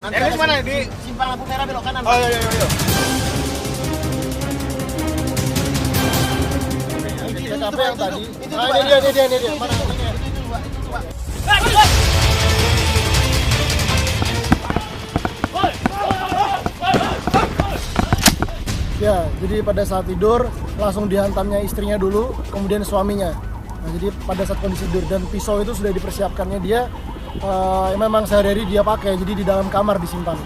Ini mana? Di simpang lampu merah belok kanan. Oh iya. TKP yang tadi. Ini dia. Mana? Itu Pak. Ya, jadi pada saat tidur langsung dihantamnya istrinya dulu, kemudian suaminya. Nah, jadi pada saat kondisi tidur dan pisau itu sudah dipersiapkannya dia, memang sehari-hari dia pakai, jadi di dalam kamar disimpan.